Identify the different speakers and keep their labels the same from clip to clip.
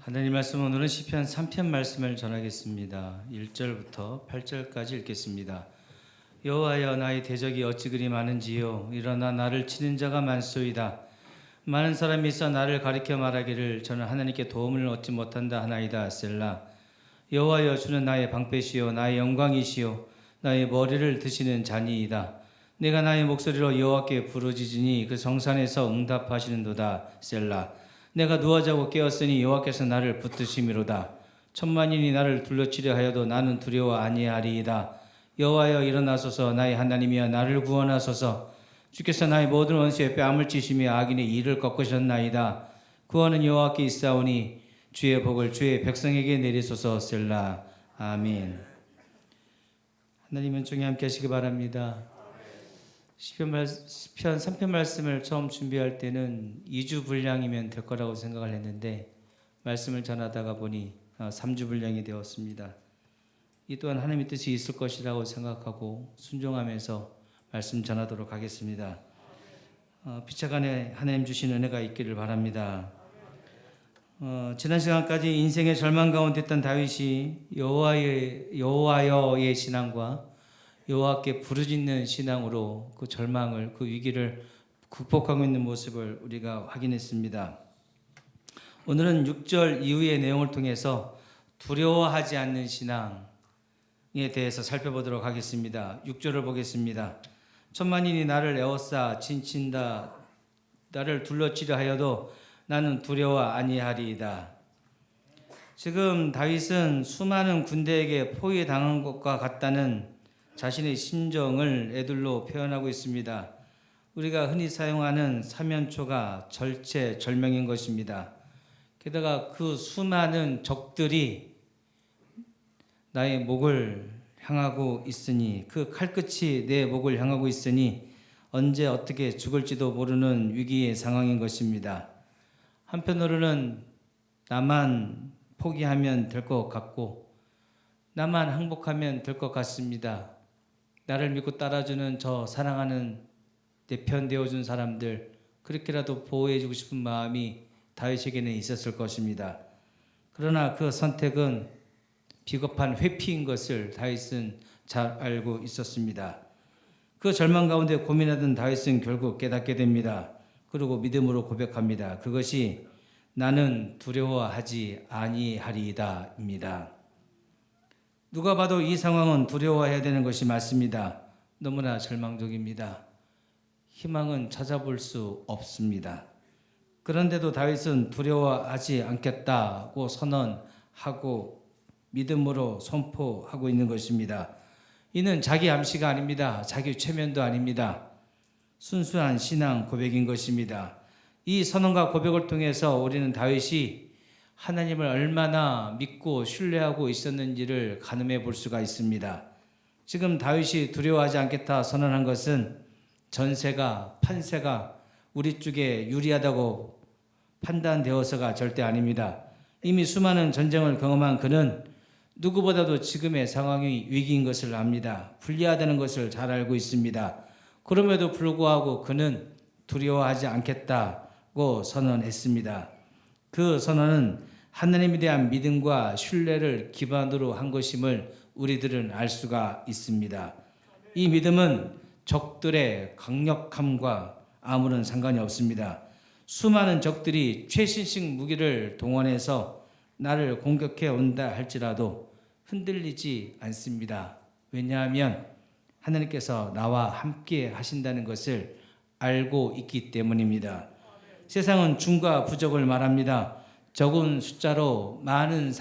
Speaker 1: 하나님 말씀 오늘은 시편 3편 말씀을 전하겠습니다. 1절부터 8절까지 읽겠습니다. 여호와여 나의 대적이 어찌 그리 많은지요. 일어나 나를 치는 자가 많소이다. 많은 사람이 있어 나를 가리켜 말하기를 저는 하나님께 도움을 얻지 못한다 하나이다. 셀라. 여호와여 주는 나의 방패시요 나의 영광이시요 나의 머리를 드시는 자니이다. 내가 나의 목소리로 여호와께 부르짖으니 그 성산에서 응답하시는도다. 셀라. 내가 누워 자고 깨었으니 여호와께서 나를 붙드심이로다. 천만인이 나를 둘러치려 하여도 나는 두려워 아니하리이다. 여호와여 일어나소서. 나의 하나님이여 나를 구원하소서. 주께서 나의 모든 원수의 뺨을 찌시며 악인의 이를 꺾으셨나이다. 구원은 여호와께 있사오니 주의 복을 주의 백성에게 내리소서. 셀라. 아멘. 하나님 은총에 함께 하시기 바랍니다. 시편 3편 말씀을 처음 준비할 때는 2주 분량이면 될 거라고 생각을 했는데 말씀을 전하다가 보니 3주 분량이 되었습니다. 이 또한 하나님의 뜻이 있을 것이라고 생각하고 순종하면서 말씀 전하도록 하겠습니다. 피차간에 하나님 주신 은혜가 있기를 바랍니다. 지난 시간까지 인생의 절망 가운데 있던 다윗이 여호와여의 신앙과 여호와께 부르짖는 신앙으로 그 절망을, 그 위기를 극복하고 있는 모습을 우리가 확인했습니다. 오늘은 6절 이후의 내용을 통해서 두려워하지 않는 신앙에 대해서 살펴보도록 하겠습니다. 6절을 보겠습니다. 천만인이 나를 에워싸 진친다. 나를 둘러치려 하여도 나는 두려워 아니하리이다. 지금 다윗은 수많은 군대에게 포위당한 것과 같다는 자신의 심정을 애들로 표현하고 있습니다. 우리가 흔히 사용하는 사면초가 절체절명인 것입니다. 게다가 그 수많은 적들이 나의 목을 향하고 있으니, 그 칼끝이 내 목을 향하고 있으니 언제 어떻게 죽을지도 모르는 위기의 상황인 것입니다. 한편으로는 나만 포기하면 될 것 같고 나만 항복하면 될 것 같습니다. 나를 믿고 따라주는 저 사랑하는 내 편 되어준 사람들, 그렇게라도 보호해주고 싶은 마음이 다윗에게는 있었을 것입니다. 그러나 그 선택은 비겁한 회피인 것을 다윗은 잘 알고 있었습니다. 그 절망 가운데 고민하던 다윗은 결국 깨닫게 됩니다. 그리고 믿음으로 고백합니다. 그것이 나는 두려워하지 아니하리이다입니다. 누가 봐도 이 상황은 두려워해야 되는 것이 맞습니다. 너무나 절망적입니다. 희망은 찾아볼 수 없습니다. 그런데도 다윗은 두려워하지 않겠다고 선언하고 믿음으로 선포하고 있는 것입니다. 이는 자기 암시가 아닙니다. 자기 최면도 아닙니다. 순수한 신앙 고백인 것입니다. 이 선언과 고백을 통해서 우리는 다윗이 하나님을 얼마나 믿고 신뢰하고 있었는지를 가늠해 볼 수가 있습니다. 지금 다윗이 두려워하지 않겠다 선언한 것은 전세가, 판세가 우리 쪽에 유리하다고 판단되어서가 절대 아닙니다. 이미 수많은 전쟁을 경험한 그는 누구보다도 지금의 상황이 위기인 것을 압니다. 불리하다는 것을 잘 알고 있습니다. 그럼에도 불구하고 그는 두려워하지 않겠다고 선언했습니다. 그 선언은 하나님에 대한 믿음과 신뢰를 기반으로 한 것임을 우리들은 알 수가 있습니다. 이 믿음은 적들의 강력함과 아무런 상관이 없습니다. 수많은 적들이 최신식 무기를 동원해서 나를 공격해 온다 할지라도 흔들리지 않습니다. 왜냐하면 하나님께서 나와 함께 하신다는 것을 알고 있기 때문입니다. 세상은 중과 부적을 말합니다. 적은 숫자로 많은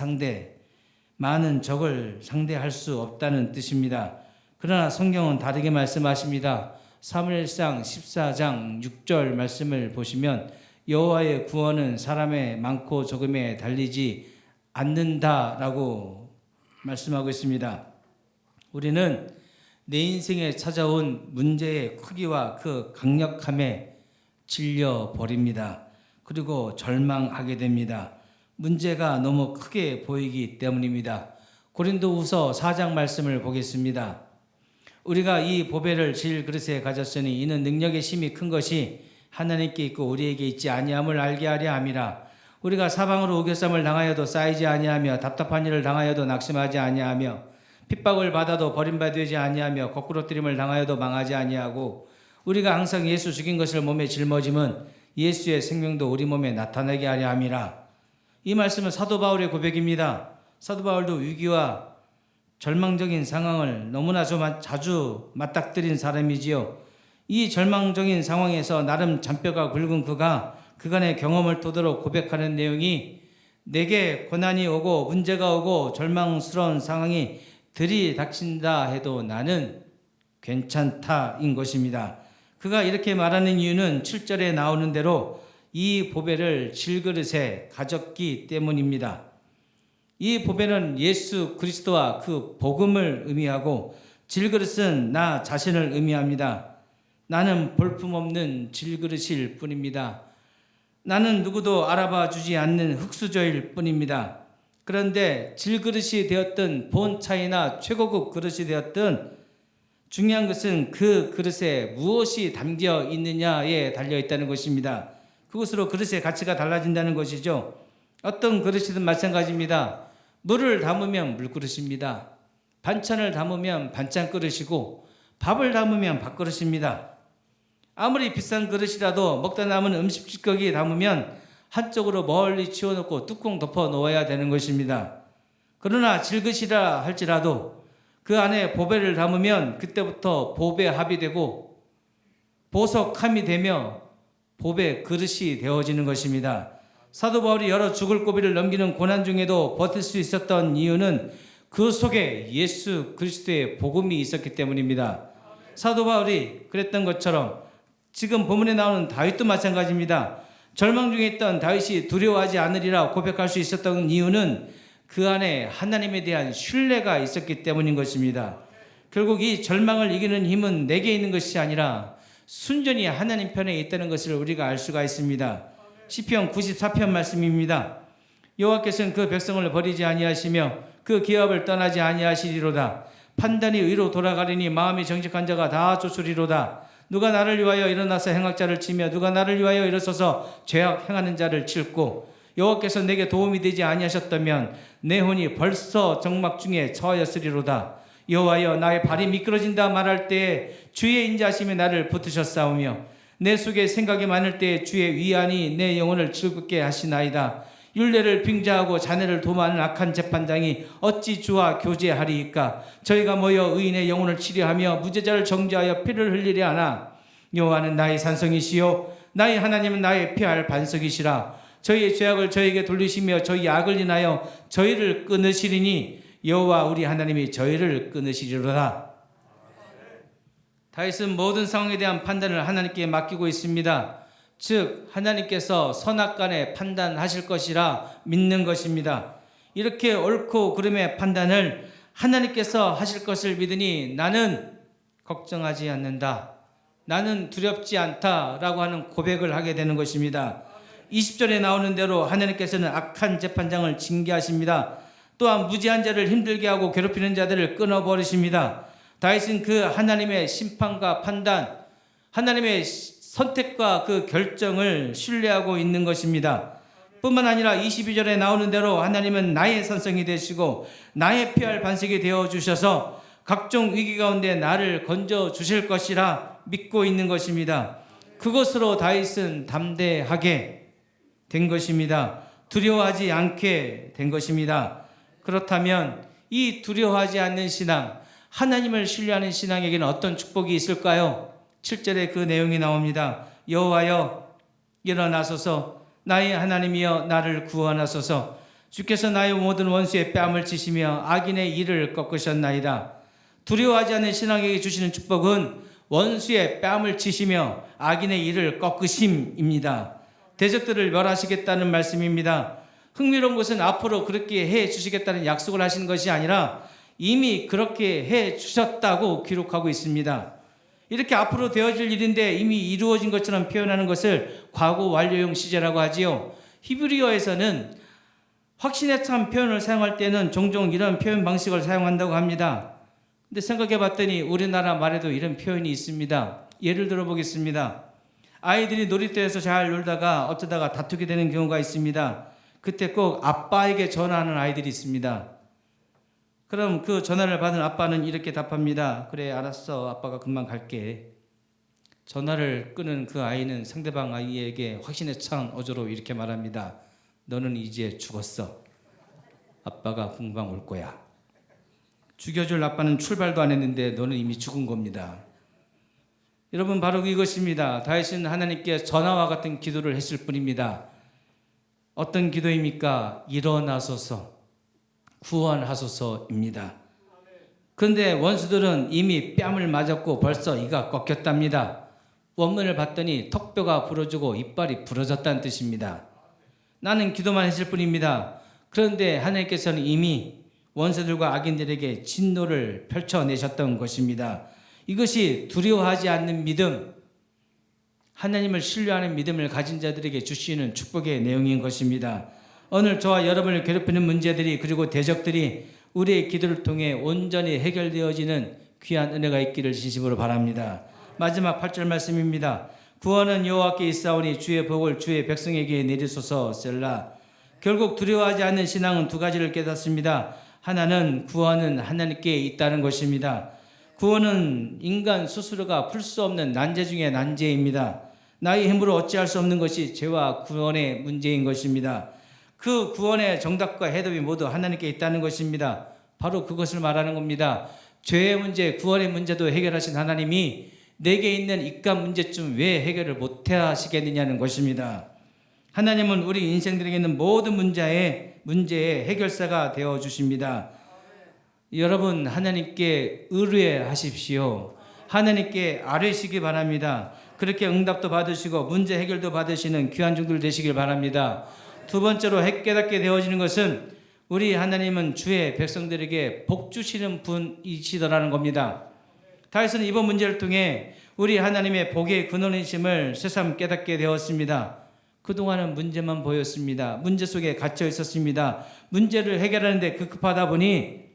Speaker 1: 적을 상대할 수 없다는 뜻입니다. 그러나 성경은 다르게 말씀하십니다. 사무엘상 14장 6절 말씀을 보시면 여호와의 구원은 사람의 많고 적음에 달리지 않는다라고 말씀하고 있습니다. 우리는 내 인생에 찾아온 문제의 크기와 그 강력함에 질려 버립니다. 그리고 절망하게 됩니다. 문제가 너무 크게 보이기 때문입니다. 고린도후서 4장 말씀을 보겠습니다. 우리가 이 보배를 질그릇에 가졌으니 이는 능력의 힘이 큰 것이 하나님께 있고 우리에게 있지 아니함을 알게 하려 함이라. 우리가 사방으로 우겨쌈을 당하여도 쌓이지 아니하며 답답한 일을 당하여도 낙심하지 아니하며 핍박을 받아도 버림받지 아니하며 거꾸로 뜨림을 당하여도 망하지 아니하고 우리가 항상 예수 죽인 것을 몸에 짊어짐은 예수의 생명도 우리 몸에 나타나게 하려 함이라. 이 말씀은 사도 바울의 고백입니다. 사도 바울도 위기와 절망적인 상황을 너무나 자주 맞닥뜨린 사람이지요. 이 절망적인 상황에서 나름 잔뼈가 굵은 그가 그간의 경험을 토대로 고백하는 내용이 내게 고난이 오고 문제가 오고 절망스러운 상황이 들이닥친다 해도 나는 괜찮다인 것입니다. 그가 이렇게 말하는 이유는 7절에 나오는 대로 이 보배를 질그릇에 가졌기 때문입니다. 이 보배는 예수 그리스도와 그 복음을 의미하고 질그릇은 나 자신을 의미합니다. 나는 볼품없는 질그릇일 뿐입니다. 나는 누구도 알아봐 주지 않는 흙수저일 뿐입니다. 그런데 질그릇이 되었든 본차이나 최고급 그릇이 되었든 중요한 것은 그 그릇에 무엇이 담겨 있느냐에 달려 있다는 것입니다. 그것으로 그릇의 가치가 달라진다는 것이죠. 어떤 그릇이든 마찬가지입니다. 물을 담으면 물그릇입니다. 반찬을 담으면 반찬 그릇이고 밥을 담으면 밥그릇입니다. 아무리 비싼 그릇이라도 먹다 남은 음식 찌꺼기 담으면 한쪽으로 멀리 치워놓고 뚜껑 덮어 놓아야 되는 것입니다. 그러나 질그릇이라 할지라도 그 안에 보배를 담으면 그때부터 보배합이 되고 보석함이 되며 보배 그릇이 되어지는 것입니다. 사도 바울이 여러 죽을 고비를 넘기는 고난 중에도 버틸 수 있었던 이유는 그 속에 예수 그리스도의 복음이 있었기 때문입니다. 사도 바울이 그랬던 것처럼 지금 본문에 나오는 다윗도 마찬가지입니다. 절망 중에 있던 다윗이 두려워하지 않으리라 고백할 수 있었던 이유는 그 안에 하나님에 대한 신뢰가 있었기 때문인 것입니다. 결국 이 절망을 이기는 힘은 내게 있는 것이 아니라 순전히 하나님 편에 있다는 것을 우리가 알 수가 있습니다. 시편 94편 말씀입니다. 여호와께서는 그 백성을 버리지 아니하시며 그 기업을 떠나지 아니하시리로다. 판단이 의로 돌아가리니 마음이 정직한 자가 다 쫓으리로다. 누가 나를 위하여 일어나서 행악자를 치며 누가 나를 위하여 일어서서 죄악 행하는 자를 칠고 여호와께서 내게 도움이 되지 아니하셨다면 내 혼이 벌써 정막 중에 처하였으리로다. 여호와여 나의 발이 미끄러진다 말할 때에 주의 인자하심이 나를 붙으셨사오며 내 속에 생각이 많을 때에 주의 위안이 내 영혼을 즐겁게 하시나이다. 율례를 빙자하고 자네를 도모하는 악한 재판장이 어찌 주와 교제하리이까. 저희가 모여 의인의 영혼을 치료하며 무죄자를 정죄하여 피를 흘리려 하나. 여호와는 나의 산성이시요 나의 하나님은 나의 피할 반석이시라. 저희의 죄악을 저희에게 돌리시며 저희 악을 인하여 저희를 끊으시리니 여호와 우리 하나님이 저희를 끊으시리로다. 다윗은 모든 상황에 대한 판단을 하나님께 맡기고 있습니다. 즉 하나님께서 선악간에 판단하실 것이라 믿는 것입니다. 이렇게 옳고 그름의 판단을 하나님께서 하실 것을 믿으니 나는 걱정하지 않는다. 나는 두렵지 않다라고 하는 고백을 하게 되는 것입니다. 20절에 나오는 대로 하나님께서는 악한 재판장을 징계하십니다. 또한 무지한 자를 힘들게 하고 괴롭히는 자들을 끊어버리십니다. 다윗은 그 하나님의 심판과 판단, 하나님의 선택과 그 결정을 신뢰하고 있는 것입니다. 뿐만 아니라 22절에 나오는 대로 하나님은 나의 산성이 되시고 나의 피할 반석이 되어주셔서 각종 위기 가운데 나를 건져 주실 것이라 믿고 있는 것입니다. 그것으로 다윗은 담대하게 된 것입니다. 두려워하지 않게 된 것입니다. 그렇다면 이 두려워하지 않는 신앙, 하나님을 신뢰하는 신앙에게는 어떤 축복이 있을까요? 7절에 그 내용이 나옵니다. 여호와여 일어나소서 나의 하나님이여 나를 구원하소서. 주께서 나의 모든 원수의 뺨을 치시며 악인의 이를 꺾으셨나이다. 두려워하지 않는 신앙에게 주시는 축복은 원수의 뺨을 치시며 악인의 이를 꺾으심입니다. 대적들을 멸하시겠다는 말씀입니다. 흥미로운 것은 앞으로 그렇게 해 주시겠다는 약속을 하신 것이 아니라 이미 그렇게 해 주셨다고 기록하고 있습니다. 이렇게 앞으로 되어질 일인데 이미 이루어진 것처럼 표현하는 것을 과거 완료형 시제라고 하지요. 히브리어에서는 확신에 찬 표현을 사용할 때는 종종 이런 표현 방식을 사용한다고 합니다. 근데 생각해 봤더니 우리나라 말에도 이런 표현이 있습니다. 예를 들어 보겠습니다. 아이들이 놀이터에서 잘 놀다가 어쩌다가 다투게 되는 경우가 있습니다. 그때 꼭 아빠에게 전화하는 아이들이 있습니다. 그럼 그 전화를 받은 아빠는 이렇게 답합니다. 그래, 알았어. 아빠가 금방 갈게. 전화를 끊은 그 아이는 상대방 아이에게 확신에 찬 어조로 이렇게 말합니다. 너는 이제 죽었어. 아빠가 금방 올 거야. 죽여줄 아빠는 출발도 안 했는데 너는 이미 죽은 겁니다. 여러분, 바로 이것입니다. 다윗은 하나님께 전화와 같은 기도를 했을 뿐입니다. 어떤 기도입니까? 일어나소서, 구원하소서입니다. 그런데 원수들은 이미 뺨을 맞았고 벌써 이가 꺾였답니다. 원문을 봤더니 턱뼈가 부러지고 이빨이 부러졌다는 뜻입니다. 나는 기도만 했을 뿐입니다. 그런데 하나님께서는 이미 원수들과 악인들에게 진노를 펼쳐내셨던 것입니다. 이것이 두려워하지 않는 믿음, 하나님을 신뢰하는 믿음을 가진 자들에게 주시는 축복의 내용인 것입니다. 오늘 저와 여러분을 괴롭히는 문제들이 그리고 대적들이 우리의 기도를 통해 온전히 해결되어지는 귀한 은혜가 있기를 진심으로 바랍니다. 마지막 8절 말씀입니다. 구원은 여호와께 있사오니 주의 복을 주의 백성에게 내리소서. 셀라. 결국 두려워하지 않는 신앙은 두 가지를 깨닫습니다. 하나는 구원은 하나님께 있다는 것입니다. 구원은 인간 스스로가 풀 수 없는 난제 중에 난제입니다. 나의 힘으로 어찌할 수 없는 것이 죄와 구원의 문제인 것입니다. 그 구원의 정답과 해답이 모두 하나님께 있다는 것입니다. 바로 그것을 말하는 겁니다. 죄의 문제, 구원의 문제도 해결하신 하나님이 내게 있는 입감 문제점 왜 해결을 못해 하시겠느냐는 것입니다. 하나님은 우리 인생들에게 있는 모든 문제의 해결사가 되어 주십니다. 여러분, 하나님께 의뢰하십시오. 하나님께 아뢰시기 바랍니다. 그렇게 응답도 받으시고 문제 해결도 받으시는 귀한 종들 되시길 바랍니다. 두 번째로 깨닫게 되어지는 것은 우리 하나님은 주의 백성들에게 복 주시는 분이시더라는 겁니다. 다윗은 이번 문제를 통해 우리 하나님의 복의 근원이심을 새삼 깨닫게 되었습니다. 그동안은 문제만 보였습니다. 문제 속에 갇혀 있었습니다. 문제를 해결하는데 급하다 보니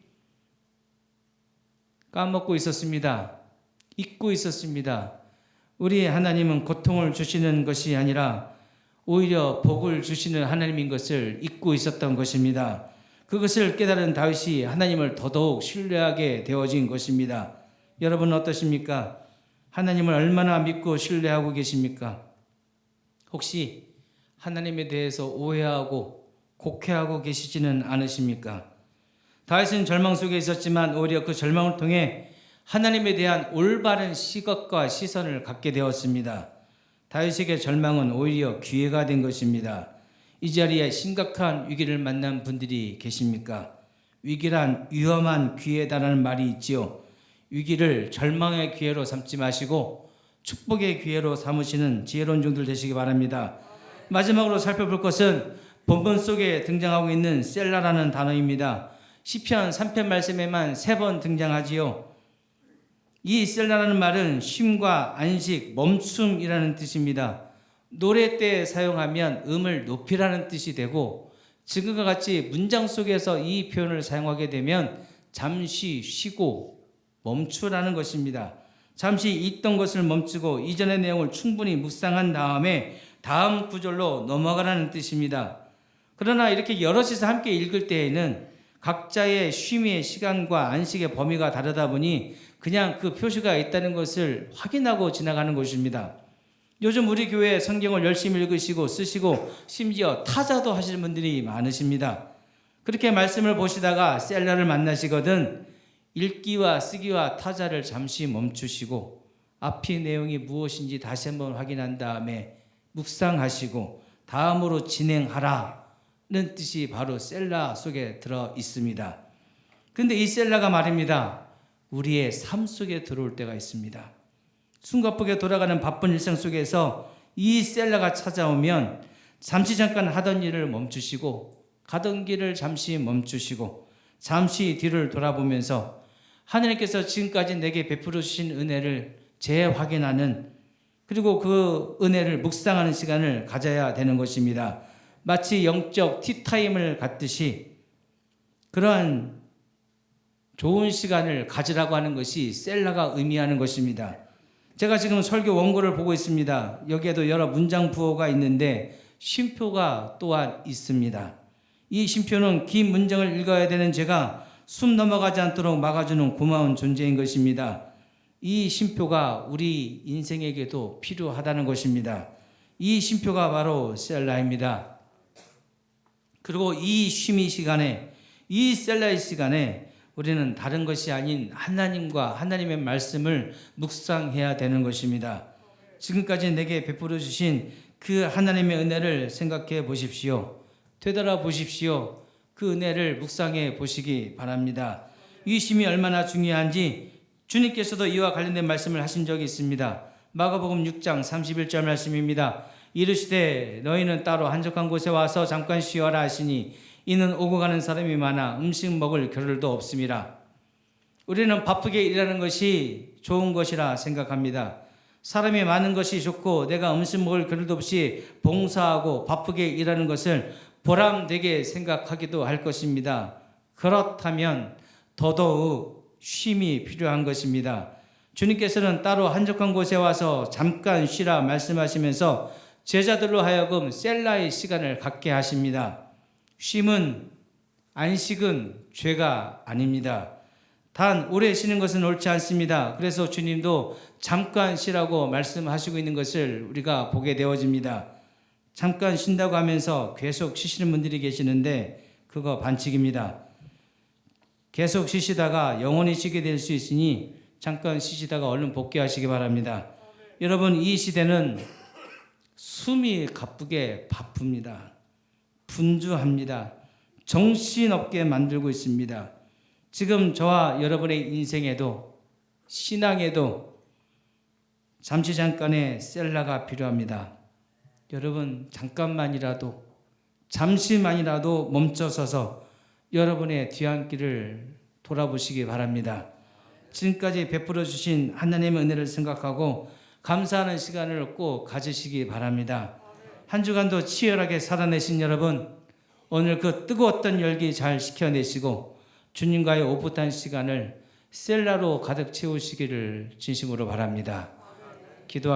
Speaker 1: 까먹고 있었습니다. 잊고 있었습니다. 우리 하나님은 고통을 주시는 것이 아니라 오히려 복을 주시는 하나님인 것을 잊고 있었던 것입니다. 그것을 깨달은 다윗이 하나님을 더더욱 신뢰하게 되어진 것입니다. 여러분은 어떠십니까? 하나님을 얼마나 믿고 신뢰하고 계십니까? 혹시 하나님에 대해서 오해하고 곡해하고 계시지는 않으십니까? 다윗은 절망 속에 있었지만 오히려 그 절망을 통해 하나님에 대한 올바른 시각과 시선을 갖게 되었습니다. 다윗에게 절망은 오히려 기회가 된 것입니다. 이 자리에 심각한 위기를 만난 분들이 계십니까? 위기란 위험한 기회에 달하는 말이 있지요. 위기를 절망의 기회로 삼지 마시고 축복의 기회로 삼으시는 지혜로운 종들 되시기 바랍니다. 마지막으로 살펴볼 것은 본문 속에 등장하고 있는 셀라라는 단어입니다. 시편 3편 말씀에만 3번 등장하지요. 이 셀라라는 말은 쉼과 안식, 멈춤이라는 뜻입니다. 노래 때 사용하면 음을 높이라는 뜻이 되고 지금과 같이 문장 속에서 이 표현을 사용하게 되면 잠시 쉬고 멈추라는 것입니다. 잠시 있던 것을 멈추고 이전의 내용을 충분히 묵상한 다음에 다음 구절로 넘어가라는 뜻입니다. 그러나 이렇게 여럿이서 함께 읽을 때에는 각자의 쉼의 시간과 안식의 범위가 다르다 보니 그냥 그 표시가 있다는 것을 확인하고 지나가는 것입니다. 요즘 우리 교회 성경을 열심히 읽으시고 쓰시고 심지어 타자도 하시는 분들이 많으십니다. 그렇게 말씀을 보시다가 셀라를 만나시거든 읽기와 쓰기와 타자를 잠시 멈추시고 앞의 내용이 무엇인지 다시 한번 확인한 다음에 묵상하시고 다음으로 진행하라는 뜻이 바로 셀라 속에 들어 있습니다. 그런데 이 셀라가 말입니다. 우리의 삶 속에 들어올 때가 있습니다. 숨가쁘게 돌아가는 바쁜 일상 속에서 이 셀라가 찾아오면 잠시 잠깐 하던 일을 멈추시고 가던 길을 잠시 멈추시고 잠시 뒤를 돌아보면서 하나님께서 지금까지 내게 베풀어 주신 은혜를 재확인하는 그리고 그 은혜를 묵상하는 시간을 가져야 되는 것입니다. 마치 영적 티타임을 갖듯이 그러한 좋은 시간을 가지라고 하는 것이 셀라가 의미하는 것입니다. 제가 지금 설교 원고를 보고 있습니다. 여기에도 여러 문장 부호가 있는데 쉼표가 또한 있습니다. 이 쉼표는 긴 문장을 읽어야 되는 제가 숨 넘어가지 않도록 막아주는 고마운 존재인 것입니다. 이 쉼표가 우리 인생에게도 필요하다는 것입니다. 이 쉼표가 바로 셀라입니다. 그리고 이 쉼의 시간에, 이 셀라의 시간에 우리는 다른 것이 아닌 하나님과 하나님의 말씀을 묵상해야 되는 것입니다. 지금까지 내게 베풀어 주신 그 하나님의 은혜를 생각해 보십시오. 되돌아 보십시오. 그 은혜를 묵상해 보시기 바랍니다. 이 쉼이 얼마나 중요한지 주님께서도 이와 관련된 말씀을 하신 적이 있습니다. 마가복음 6장 31절 말씀입니다. 이르시되 너희는 따로 한적한 곳에 와서 잠깐 쉬어라 하시니 이는 오고 가는 사람이 많아 음식 먹을 겨를도 없음이라. 우리는 바쁘게 일하는 것이 좋은 것이라 생각합니다. 사람이 많은 것이 좋고 내가 음식 먹을 겨를도 없이 봉사하고 바쁘게 일하는 것을 보람되게 생각하기도 할 것입니다. 그렇다면 더더욱 쉼이 필요한 것입니다. 주님께서는 따로 한적한 곳에 와서 잠깐 쉬라 말씀하시면서 제자들로 하여금 셀라의 시간을 갖게 하십니다. 쉼은, 안식은 죄가 아닙니다. 단 오래 쉬는 것은 옳지 않습니다. 그래서 주님도 잠깐 쉬라고 말씀하시고 있는 것을 우리가 보게 되어집니다. 잠깐 쉰다고 하면서 계속 쉬시는 분들이 계시는데 그거 반칙입니다. 계속 쉬시다가 영원히 쉬게 될 수 있으니 잠깐 쉬시다가 얼른 복귀하시기 바랍니다. 여러분, 이 시대는 숨이 가쁘게 바쁩니다. 분주합니다. 정신없게 만들고 있습니다. 지금 저와 여러분의 인생에도 신앙에도 잠깐의 셀라가 필요합니다. 여러분 잠깐만이라도 잠시만이라도 멈춰서서 여러분의 뒤안길을 돌아보시기 바랍니다. 지금까지 베풀어 주신 하나님의 은혜를 생각하고 감사하는 시간을 꼭 가지시기 바랍니다. 한 주간도 치열하게 살아내신 여러분, 오늘 그 뜨거웠던 열기 잘 식혀내시고 주님과의 오붓한 시간을 셀라로 가득 채우시기를 진심으로 바랍니다. 기도하겠습니다.